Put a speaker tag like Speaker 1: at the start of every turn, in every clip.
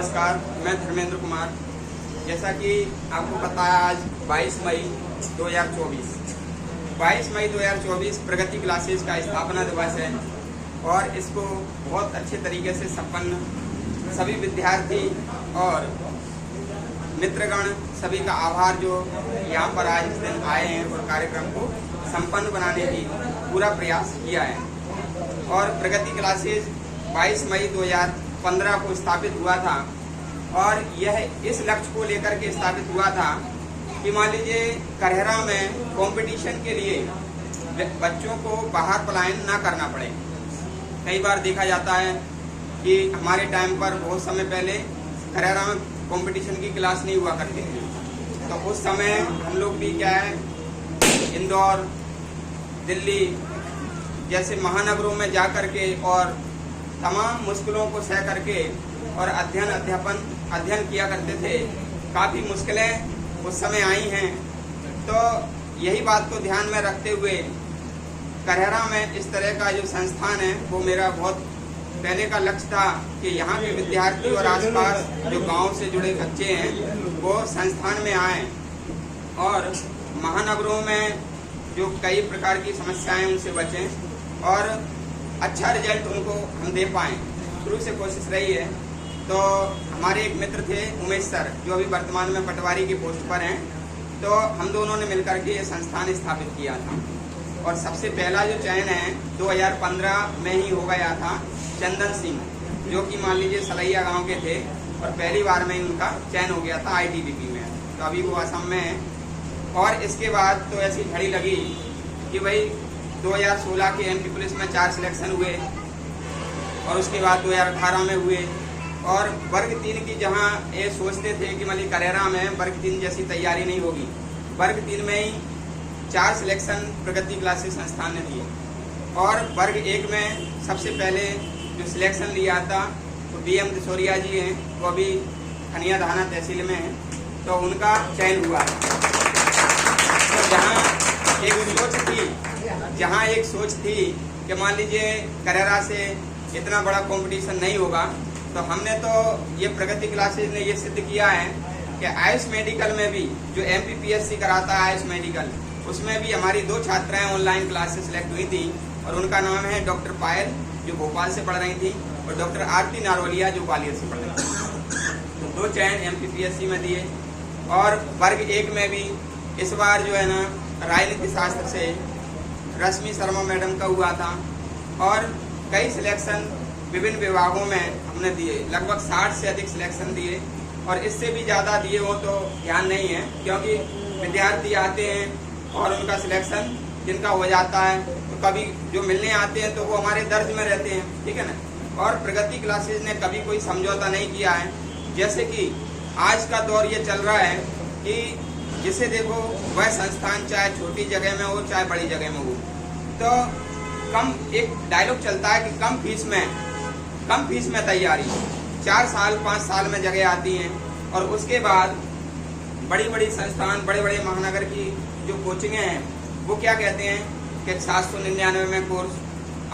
Speaker 1: नमस्कार, मैं धर्मेंद्र कुमार। जैसा कि आपको पता है, आज 22 मई 2024 प्रगति क्लासेज का स्थापना दिवस है और इसको बहुत अच्छे तरीके से संपन्न सभी विद्यार्थी और मित्रगण सभी का आभार जो यहाँ पर आज इस दिन आए हैं और कार्यक्रम को संपन्न बनाने की पूरा प्रयास किया है। और प्रगति क्लासेज 22 मई 2015 को स्थापित हुआ था और यह इस लक्ष्य को लेकर के स्थापित हुआ था कि मान लीजिए करहरा में कंपटीशन के लिए बच्चों को बाहर पलायन ना करना पड़े। कई बार देखा जाता है कि हमारे टाइम पर बहुत समय पहले करहरा में कंपटीशन की क्लास नहीं हुआ करती थी, तो उस समय हम लोग भी क्या है इंदौर, दिल्ली जैसे महानगरों में जा करके और तमाम मुश्किलों को सह करके और अध्ययन किया करते थे। काफ़ी मुश्किलें उस समय आई हैं, तो यही बात को ध्यान में रखते हुए करहरा में इस तरह का जो संस्थान है वो मेरा बहुत पहले का लक्ष्य था कि यहाँ के विद्यार्थी और आसपास जो गांव से जुड़े बच्चे हैं वो संस्थान में आएँ और महानगरों में जो कई प्रकार की समस्याएं उनसे बचें और अच्छा रिजल्ट उनको हम दे पाएँ। शुरू से कोशिश रही है। तो हमारे एक मित्र थे उमेश सर, जो अभी वर्तमान में पटवारी की पोस्ट पर हैं, तो हम दोनों ने मिलकर के ये संस्थान स्थापित किया था। और सबसे पहला जो चयन है 2015 में ही हो गया था चंदन सिंह, जो कि मान लीजिए सलैया गांव के थे और पहली बार में ही उनका चयन हो गया था ITBP में। तो अभी वो असम में है। और इसके बाद तो ऐसी घड़ी लगी कि भाई 2016 के MP पुलिस में 4 सिलेक्शन हुए और उसके बाद 2018 में हुए। और वर्ग 3 की जहां ये सोचते थे कि मतलब करहरा में वर्ग 3 जैसी तैयारी नहीं होगी, वर्ग 3 में ही 4 सिलेक्शन प्रगति क्लासेस संस्थान ने दिए। और वर्ग 1 में सबसे पहले जो सिलेक्शन लिया था तो BM दिसोरिया जी हैं, वो अभी खनिया धाना तहसील में हैं, तो उनका चयन हुआ। तो जहाँ एक सोच थी कि मान लीजिए करहरा से इतना बड़ा कंपटीशन नहीं होगा, तो हमने तो ये प्रगति क्लासेज ने ये सिद्ध किया है कि आयुष मेडिकल में भी जो MPPSC कराता है आयुष मेडिकल, उसमें भी हमारी 2 छात्राएं ऑनलाइन क्लासेस सेलेक्ट हुई थी और उनका नाम है डॉक्टर पायल, जो भोपाल से पढ़ रही थी, और डॉक्टर आरती नारोलिया, जो ग्वालियर से पढ़ रही थी। तो 2 चयन MPPSC में दिए। और वर्ग 1 में भी इस बार जो है ना राजनीति शास्त्र से रश्मि शर्मा मैडम का हुआ था और कई सिलेक्शन विभिन्न विभागों में हमने दिए, लगभग 60 से अधिक सिलेक्शन दिए। और इससे भी ज़्यादा दिए हो तो ध्यान नहीं है, क्योंकि विद्यार्थी आते हैं और उनका सिलेक्शन जिनका हो जाता है तो कभी जो मिलने आते हैं तो वो हमारे दर्ज में रहते हैं, ठीक है ना। और प्रगति क्लासेज ने कभी कोई समझौता नहीं किया है। जैसे कि आज का दौर ये चल रहा है कि जिसे देखो वह संस्थान चाहे छोटी जगह में हो चाहे बड़ी जगह में हो, तो कम एक डायलॉग चलता है कि कम फीस में तैयारी, 4 साल 5 साल में जगह आती हैं। और उसके बाद बड़ी बड़ी संस्थान, बड़े बड़े महानगर की जो कोचिंगें हैं वो क्या कहते हैं कि 799 में कोर्स,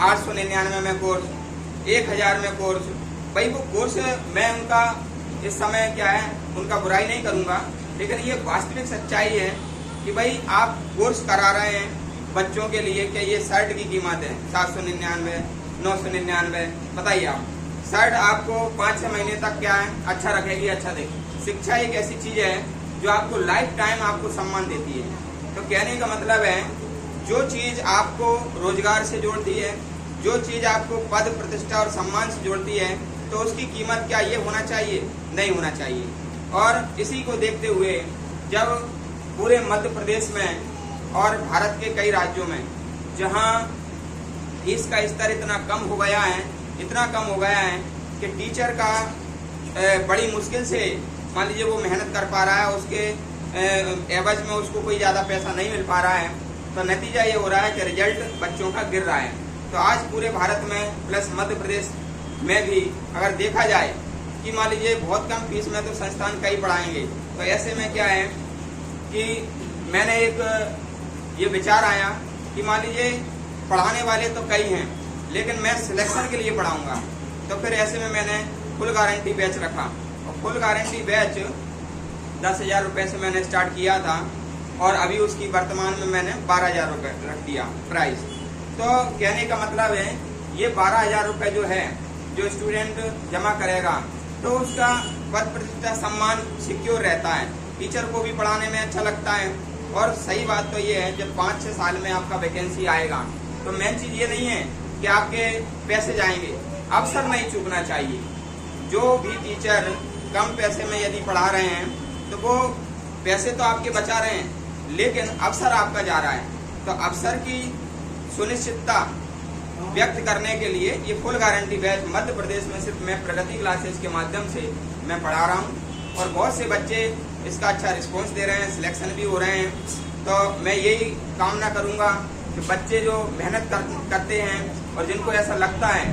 Speaker 1: 899 में कोर्स, 1000 में कोर्स। भाई वो कोर्स मैं उनका इस समय क्या है उनका बुराई नहीं करूँगा, लेकिन ये वास्तविक सच्चाई है कि भाई आप कोर्स करा रहे हैं बच्चों के लिए कि ये शर्ट की कीमत है 799, 999। बताइए आप, शर्ट आपको 5-6 महीने तक क्या है अच्छा रखेगी, अच्छा देगी। शिक्षा एक ऐसी चीज़ है जो आपको लाइफ टाइम आपको सम्मान देती है। तो कहने का मतलब है जो चीज़ आपको रोजगार से जोड़ती है, जो चीज़ आपको पद प्रतिष्ठा और सम्मान से जोड़ती है, तो उसकी कीमत क्या ये होना चाहिए? नहीं होना चाहिए। और इसी को देखते हुए जब पूरे मध्य प्रदेश में और भारत के कई राज्यों में जहां फीस का स्तर इतना कम हो गया है कि टीचर का बड़ी मुश्किल से मान लीजिए वो मेहनत कर पा रहा है, उसके एवज में उसको कोई ज़्यादा पैसा नहीं मिल पा रहा है, तो नतीजा ये हो रहा है कि रिजल्ट बच्चों का गिर रहा है। तो आज पूरे भारत में प्लस मध्य प्रदेश में भी अगर देखा जाए कि मान लीजिए बहुत कम फीस में तो संस्थान कई पढ़ाएंगे, तो ऐसे में क्या है कि मैंने एक ये विचार आया कि मान लीजिए पढ़ाने वाले तो कई हैं, लेकिन मैं सिलेक्शन के लिए पढ़ाऊंगा। तो फिर ऐसे में मैंने फुल गारंटी बैच रखा फुल गारंटी बैच 10,000 रुपये से मैंने स्टार्ट किया था और अभी उसकी वर्तमान में मैंने 12,000 रुपये रख दिया प्राइस। तो कहने का मतलब है ये 12,000 रुपये जो है, जो स्टूडेंट जमा करेगा तो उसका पद प्रतिष्ठा सम्मान सिक्योर रहता है, टीचर को भी पढ़ाने में अच्छा लगता है। और सही बात तो ये है, जब 5-6 साल में आपका वैकेंसी आएगा तो मेन चीज ये नहीं है कि आपके पैसे जाएंगे, अवसर नहीं चूकना चाहिए। जो भी टीचर कम पैसे में यदि पढ़ा रहे हैं तो वो पैसे तो आपके बचा रहे हैं, लेकिन अवसर आपका जा रहा है। तो अवसर की सुनिश्चितता व्यक्त करने के लिए ये full guarantee batch Madhya Pradesh में सिर्फ मैं प्रगति क्लासेस के माध्यम से मैं पढ़ा रहा हूँ और बहुत से बच्चे इसका अच्छा रिस्पांस दे रहे हैं, सिलेक्शन भी हो रहे हैं। तो मैं यही कामना करूँगा कि बच्चे जो मेहनत करते हैं और जिनको ऐसा लगता है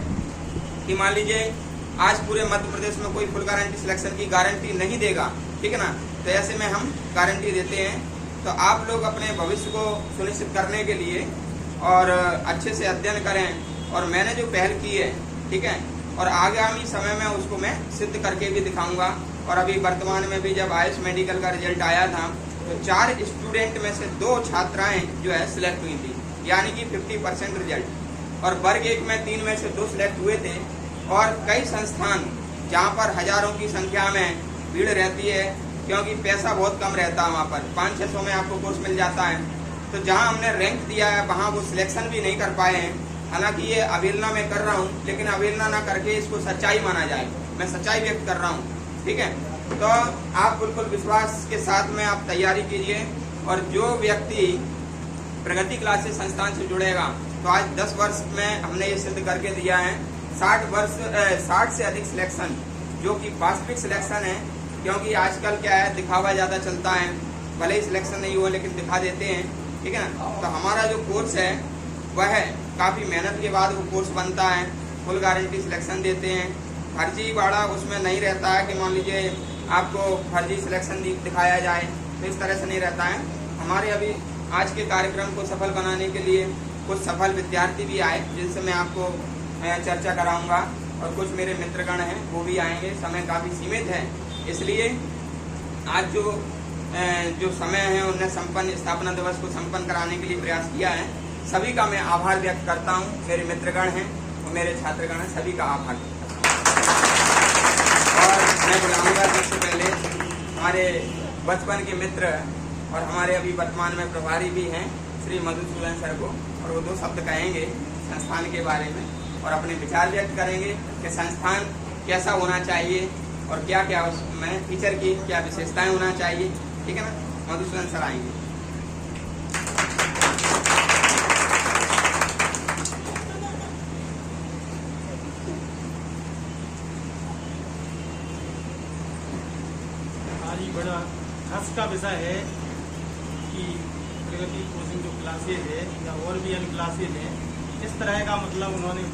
Speaker 1: कि मान लीजिए आज पूरे मध्य प्रदेश में कोई फुल गारंटी सिलेक्शन की गारंटी नहीं देगा, ठीक है ना, तो ऐसे में हम गारंटी देते हैं। तो आप लोग अपने भविष्य को सुनिश्चित करने के लिए और अच्छे से अध्ययन करें और मैंने जो पहल की है, ठीक है, और आगामी समय में उसको मैं सिद्ध करके भी दिखाऊंगा। और अभी वर्तमान में भी जब आयुष मेडिकल का रिजल्ट आया था तो 4 स्टूडेंट में से 2 छात्राएं जो है सिलेक्ट हुई थी, यानी कि 50% रिजल्ट। और वर्ग 1 में 3 में से 2 सिलेक्ट हुए थे। और कई संस्थान जहाँ पर हजारों की संख्या में भीड़ रहती है, क्योंकि पैसा बहुत कम रहता है, वहाँ पर 500-600 में आपको कोर्स मिल जाता है। तो जहाँ हमने रैंक दिया है वहाँ वो सिलेक्शन भी नहीं कर पाए हैं। हालांकि ये अवहेलना मैं कर रहा हूँ, लेकिन अवहेलना ना करके इसको सच्चाई माना जाए, मैं सच्चाई व्यक्त कर रहा हूँ, ठीक है। तो आप बिल्कुल विश्वास के साथ में आप तैयारी कीजिए। और जो व्यक्ति प्रगति क्लासेस संस्थान से जुड़ेगा तो आज 10 वर्ष में हमने ये सिद्ध करके दिया है 60 से अधिक सिलेक्शन, जो कि वास्तविक सिलेक्शन है। क्योंकि आजकल क्या है, दिखावा ज़्यादा चलता है, भले ही सिलेक्शन नहीं हुआ लेकिन दिखा देते हैं, ठीक है ना। तो हमारा जो कोर्स है वह काफ़ी मेहनत के बाद वो कोर्स बनता है, फुल गारंटी सिलेक्शन देते हैं। फर्जी वाड़ा उसमें नहीं रहता है कि मान लीजिए आपको फर्जी सिलेक्शन दिखाया जाए, तो इस तरह से नहीं रहता है। हमारे अभी आज के कार्यक्रम को सफल बनाने के लिए कुछ सफल विद्यार्थी भी आए जिनसे मैं आपको चर्चा कराऊंगा, और कुछ मेरे मित्रगण हैं वो भी आएंगे। समय काफ़ी सीमित है, इसलिए आज जो समय है उन्हें स्थापना दिवस को संपन्न कराने के लिए प्रयास किया है। सभी का मैं आभार व्यक्त करता हूँ। मेरे मित्रगण हैं और मेरे छात्रगण हैं, सभी का आभार व्यक्त करता हूँ। और मैं बुलाऊंगा सबसे पहले हमारे बचपन के मित्र और हमारे अभी वर्तमान में प्रभारी भी हैं श्री मधुसूदन सर को, और वो 2 शब्द कहेंगे संस्थान के बारे में और अपने विचार व्यक्त करेंगे कि संस्थान कैसा होना चाहिए और क्या क्या उसमें टीचर की क्या विशेषताएं होना चाहिए, ठीक है ना। मधुसूदन सर आएंगे।
Speaker 2: आज ही बड़ा हर्ष का विषय है कि प्रगति कोचिंग जो क्लासेज है या और भी अन्य क्लासेज हैं, इस तरह का उन्होंने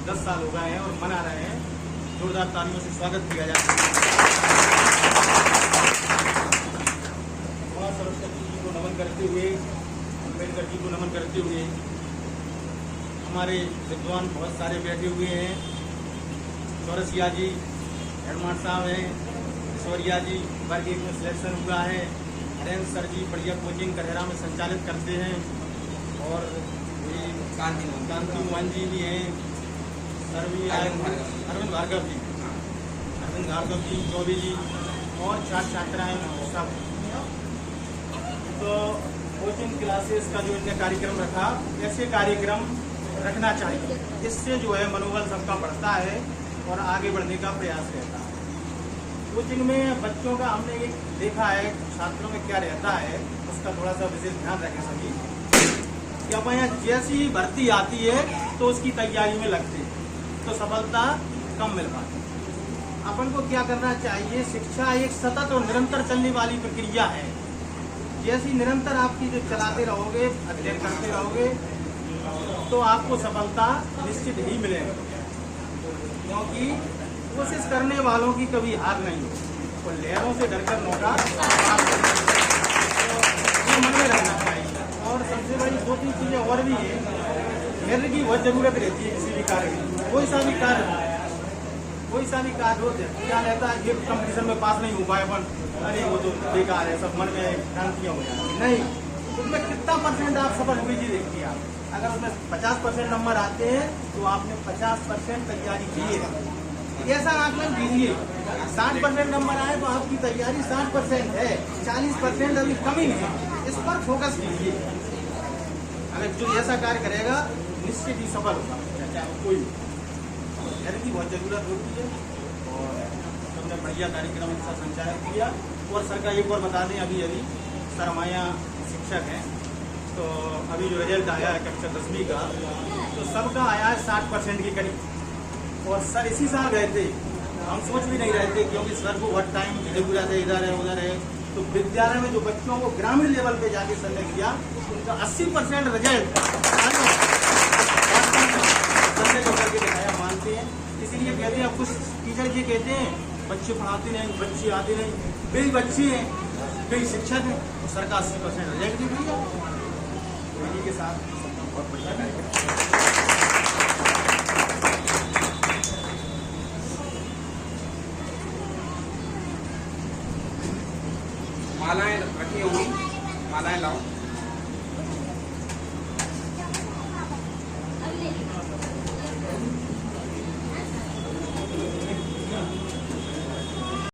Speaker 2: 10 साल हो गए हैं और मना रहे हैं। जोरदार तालियों से स्वागत किया जाता है। और सरस्वती जी को नमन करते हुए, अम्बेडकर जी को नमन करते हुए, हमारे विद्वान बहुत सारे बैठे हुए हैं। चौरसिया जी हेडमास्टर साहब हैं, ऐश्वर्या जी वर्ग 1 में सिलेक्शन हुआ है, हरेंद्र सर जी बढ़िया कोचिंग करेरा में संचालित करते हैं, और कांति मोहन जी भी हैं, सर भी अरविंद भार्गव जी, चौबे जी और 4 छात्राएं सब। तो कोचिंग क्लासेस का जो इनने कार्यक्रम रखा, ऐसे कार्यक्रम रखना चाहिए। इससे जो है मनोबल सबका बढ़ता है और आगे बढ़ने का प्रयास रहता है। कोचिंग में बच्चों का हमने एक देखा है, छात्रों में क्या रहता है उसका थोड़ा सा विशेष ध्यान रखें सभी। कि अब यहाँ जैसी भर्ती आती है तो उसकी तैयारी में लगते हैं तो सफलता कम मिल पाती है। अपन को क्या करना चाहिए, शिक्षा एक सतत और निरंतर चलने वाली प्रक्रिया है। जैसी निरंतर आपकी जो चलाते रहोगे, अध्ययन करते रहोगे, तो आपको सफलता निश्चित ही मिलेगी। क्योंकि कोशिश करने वालों की कभी हार नहीं हो, और लहरों से डरकर नौका ये मन में रखना चाहिए। और सबसे बड़ी 2-3 चीजें और भी है। धैर्य की बहुत जरूरत रहती है किसी भी कार्य में, कोई सा भी कार्य कोई सा भी कार्य होते हैं क्या रहता है, ये कंपटीशन में पास नहीं हो पाए अपन, अरे वो तो बेकार है, सब मन में भ्रांतियाँ हो जाती। नहीं, उसमें कितना परसेंट आप सफल हुए जी देखिए आप। अगर उसमें 50% नंबर आते हैं तो आपने 50% तैयारी की है। ऐसा आकलन कीजिए, 60% नंबर आए तो आपकी तैयारी 60% है, 40% अभी कमी है, इस पर फोकस कीजिए। अगर जो ऐसा कार्य करेगा निश्चित ही सफल होगा, चाहे कोई धैर्य की बहुत जरूरत होती है। और हमने बढ़िया कार्यक्रम इसका संचालन किया। और सरकार एक और बता दें, अभी सर हमारे यहाँ शिक्षक हैं, तो अभी जो रिजल्ट आया है कक्षा 10वीं का, तो सबका आया है 60% के करीब। और सर इसी साल गए थे, हम सोच भी नहीं रहे थे, क्योंकि सर को बहुत टाइम की जरूरत है, इधर है उधर है। तो विद्यालय में जो बच्चों को ग्रामीण लेवल पे जाके सर ने किया, उनका 80% रिजल्ट जो करके दिखाया, मानते हैं। इसीलिए कहते हैं, कुछ टीचर ये कहते हैं बच्चे पढ़ाते नहीं, बच्चे आते नहीं, कई बच्चे हैं, कई शिक्षक हैं, तो सर का 80% रिजल्ट भी दिया। इसी के साथ सबका बहुत बढ़िया कार्यक्रम।
Speaker 1: मालाएं रखी होंगी, मालाएं लाओ।